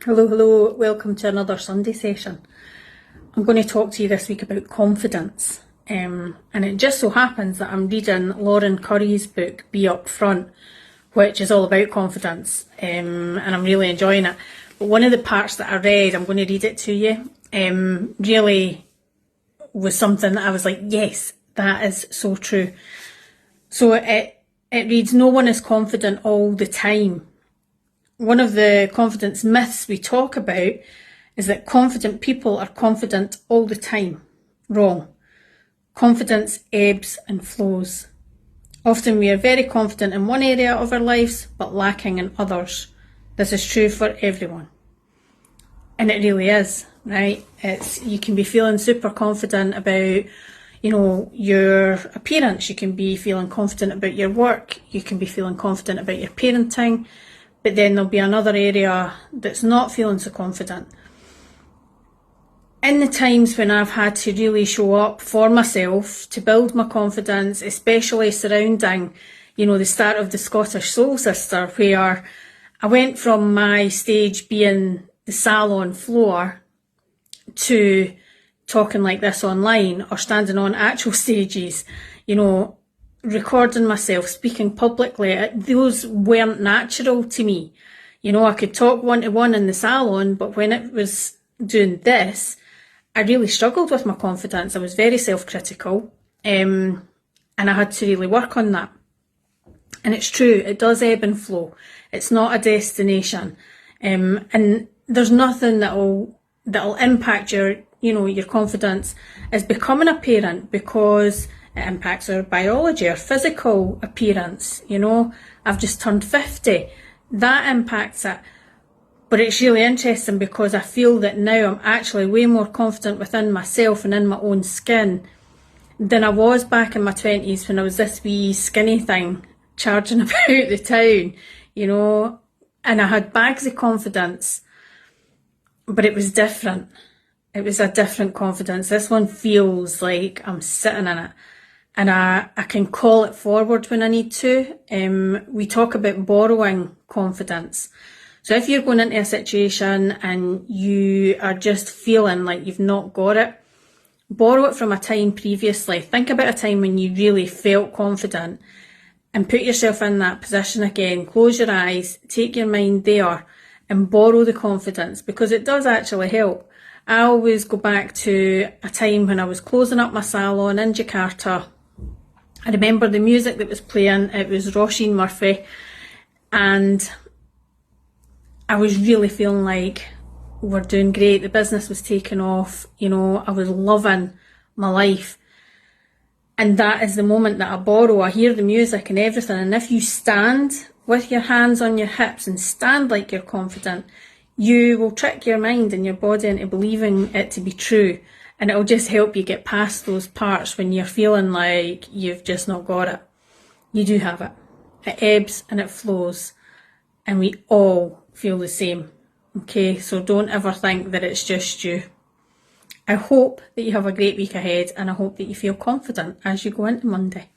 Hello, welcome to another Sunday session. I'm going to talk to you this week about confidence. And it just so happens that I'm reading Lauren Curry's book, Be Upfront, which is all about confidence, and I'm really enjoying it. But one of the parts that I read, I'm going to read it to you, really was something that I was like, yes, that is so true. So it reads, no one is confident all the time. One of the confidence myths we talk about is that confident people are confident all the time. Wrong. Confidence ebbs and flows. Often we are very confident in one area of our lives, but lacking in others. This is true for everyone. And it really is, right? You can be feeling super confident about, your appearance. You can be feeling confident about your work. You can be feeling confident about your parenting. But then there'll be another area that's not feeling so confident. In the times when I've had to really show up for myself to build my confidence, especially surrounding, the start of the Scottish Soul Sister, where I went from my stage being the salon floor to talking like this online or standing on actual stages, recording myself, speaking publicly, those weren't natural to me. I could talk one-to-one in the salon, but when it was doing this, I really struggled with my confidence. I was very self-critical, and I had to really work on that. And it's true, it does ebb and flow. It's not a destination. And there's nothing that'll impact your confidence as becoming a parent, because it impacts our biology, our physical appearance. I've just turned 50. That impacts it. But it's really interesting because I feel that now I'm actually way more confident within myself and in my own skin than I was back in my 20s when I was this wee skinny thing charging about the town, and I had bags of confidence, but it was different. It was a different confidence. This one feels like I'm sitting in it. And I can call it forward when I need to. We talk about borrowing confidence. So if you're going into a situation and you are just feeling like you've not got it, borrow it from a time previously. Think about a time when you really felt confident and put yourself in that position again. Close your eyes, take your mind there and borrow the confidence, because it does actually help. I always go back to a time when I was closing up my salon in Jakarta. I remember the music that was playing, it was Roisin Murphy, and I was really feeling like we're doing great, the business was taking off, I was loving my life. And that is the moment that I borrow. I hear the music and everything, and if you stand with your hands on your hips and stand like you're confident, you will trick your mind and your body into believing it to be true. And it'll just help you get past those parts when you're feeling like you've just not got it. You do have it. It ebbs and it flows. And we all feel the same. Okay, so don't ever think that it's just you. I hope that you have a great week ahead, and I hope that you feel confident as you go into Monday.